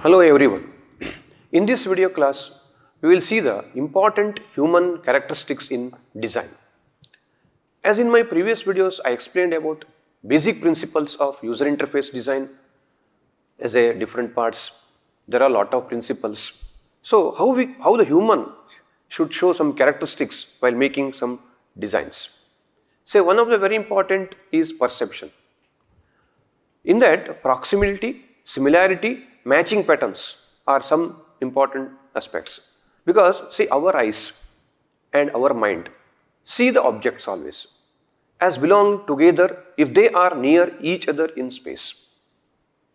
Hello everyone. In this video class, we will see the important human characteristics in design. As in my previous videos, I explained about basic principles of user interface design as a different parts. There are a lot of principles. So how the human should show some characteristics while making some designs. Say one of the very important is perception. In that, proximity, similarity, matching patterns are some important aspects, because see, our eyes and our mind see the objects always as belong together if they are near each other in space,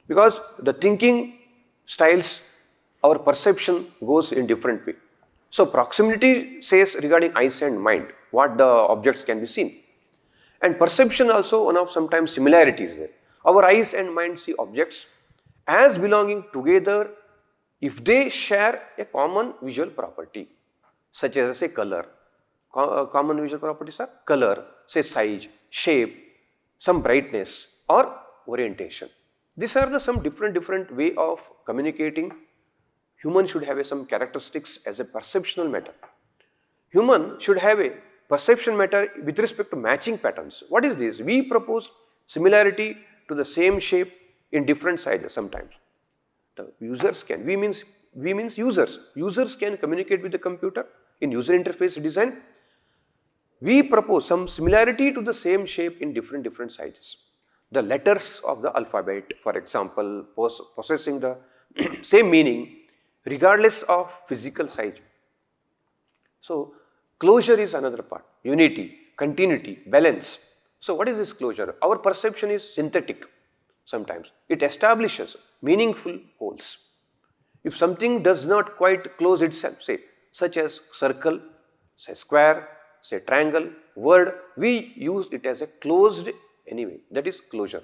because the thinking styles, our perception goes in different way. So proximity says regarding eyes and mind what the objects can be seen, and perception also one of sometimes similarities there. Our eyes and mind see objects as belonging together if they share a common visual property, such as say color. Common visual properties are color, say size, shape, some brightness or orientation. These are the some different way of communicating. Human should have some characteristics as a perceptual matter. Human should have a perception matter with respect to matching patterns. What is this? We propose similarity to the same shape in different sizes sometimes. The users can, we means users. Users can communicate with the computer in user interface design. We propose some similarity to the same shape in different sizes. The letters of the alphabet, for example, possessing the same meaning regardless of physical size. So closure is another part. Unity, continuity, balance. So what is this closure? Our perception is synthetic sometimes. It establishes meaningful wholes. If something does not quite close itself, say such as circle, say square, say triangle, word, we use it as a closed anyway. That is closure.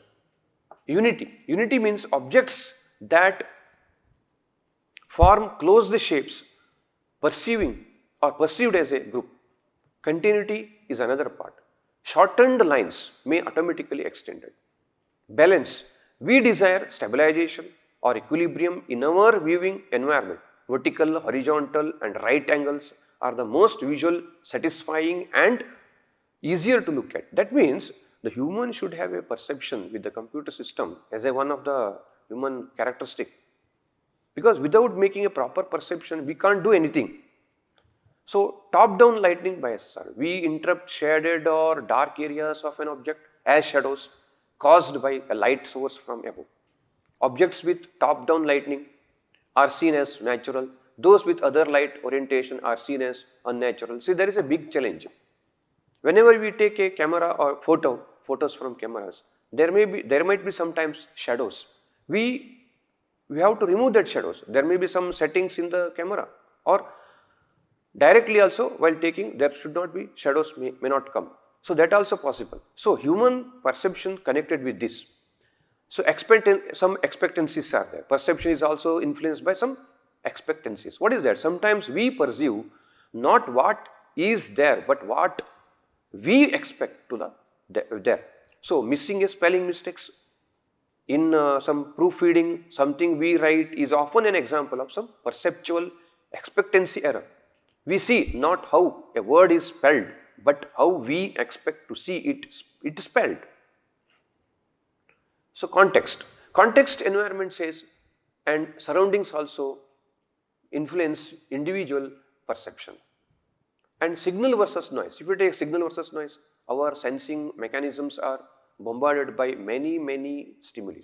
Unity. Unity means objects that form closed shapes, perceiving or perceived as a group. Continuity is another part. Shortened lines may automatically extended. Balance. We desire stabilization or equilibrium in our viewing environment. Vertical, horizontal and right angles are the most visual satisfying and easier to look at. That means the human should have a perception with the computer system as a one of the human characteristic, because without making a proper perception we can't do anything. So top-down lighting biases are, we interrupt shaded or dark areas of an object as shadows caused by a light source from above. Objects with top-down lighting are seen as natural. Those with other light orientation are seen as unnatural. See, there is a big challenge. Whenever we take a camera or photos from cameras, there might be sometimes shadows. We have to remove that shadows. There may be some settings in the camera, or directly also while taking there should not be shadows, may not come. So that also possible. So human perception connected with this. So some expectancies are there. Perception is also influenced by some expectancies. What is that? Sometimes we perceive not what is there, but what we expect to there. So missing a spelling mistakes in some proofreading, something we write is often an example of some perceptual expectancy error. We see not how a word is spelled, but how we expect to see it spelled. So context environment says, and surroundings also influence individual perception. And signal versus noise. If you take signal versus noise, our sensing mechanisms are bombarded by many stimuli,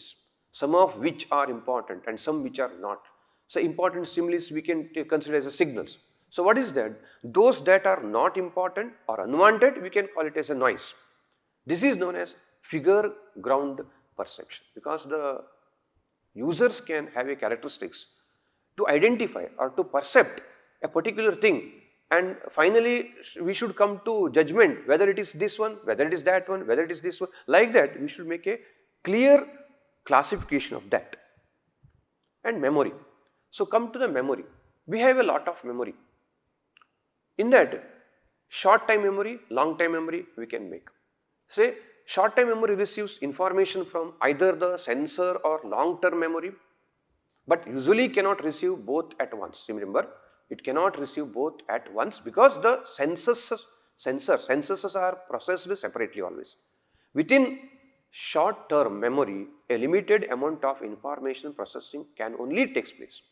some of which are important and some which are not. So important stimuli we can consider as signals. So what is that? Those that are not important or unwanted, we can call it as a noise. This is known as figure ground perception, because the users can have a characteristics to identify or to percept a particular thing, and finally we should come to judgment whether it is this one, whether it is that one, whether it is this one. Like that we should make a clear classification of that. And memory. So come to the memory. We have a lot of memory. In that, short time memory, long time memory we can make. Say short time memory receives information from either the sensor or long term memory. but usually cannot receive both at once. Remember, it cannot receive both at once because the sensors are processed separately always. Within short-term memory, a limited amount of information processing can only takes place.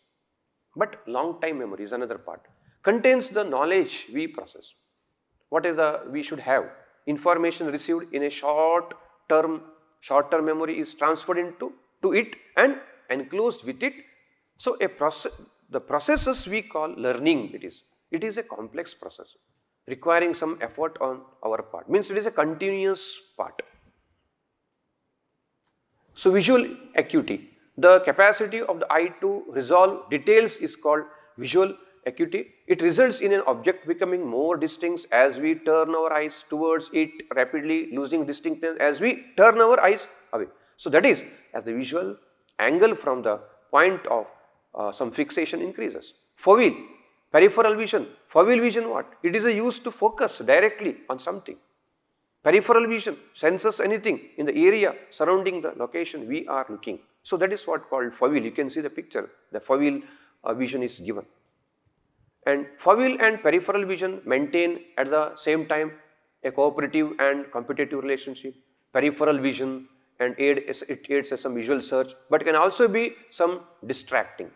But long-time memory is another part, contains the knowledge we process. What is we should have? Information received in a short-term memory is transferred into it and enclosed with it. So the processes we call learning, it is a complex process requiring some effort on our part, means it is a continuous part. So visual acuity, the capacity of the eye to resolve details is called visual acuity. It results in an object becoming more distinct as we turn our eyes towards it, rapidly losing distinctness as we turn our eyes away. So that is, as the visual angle from the point of some fixation increases. Foveal, peripheral vision. Foveal vision what? It is used to focus directly on something. Peripheral vision senses anything in the area surrounding the location we are looking. So that is what called foveal. You can see the picture, the foveal vision is given. And foveal and peripheral vision maintain at the same time a cooperative and competitive relationship. Peripheral vision and it aids as some visual search, but can also be some distracting.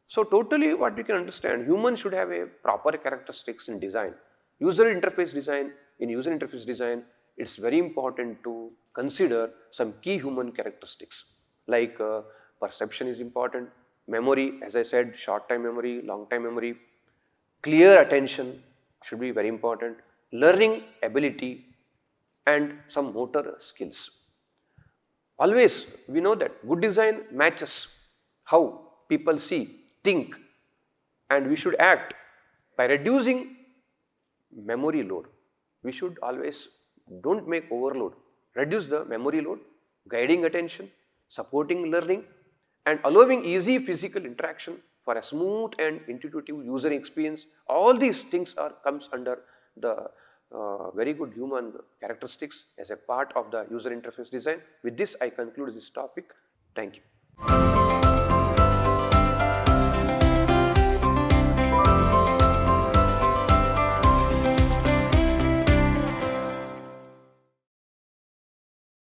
So totally what we can understand, humans should have a proper characteristics in design. User interface design, in user interface design, it's very important to consider some key human characteristics like perception is important, memory, as I said, short time memory, long time memory, clear attention should be very important, learning ability and some motor skills. Always we know that good design matches how people see, think, and we should act by reducing memory load. We should always don't make overload, reduce the memory load, guiding attention, supporting learning and allowing easy physical interaction for a smooth and intuitive user experience. All these things comes under the very good human characteristics as a part of the user interface design. With this I conclude this topic. Thank you.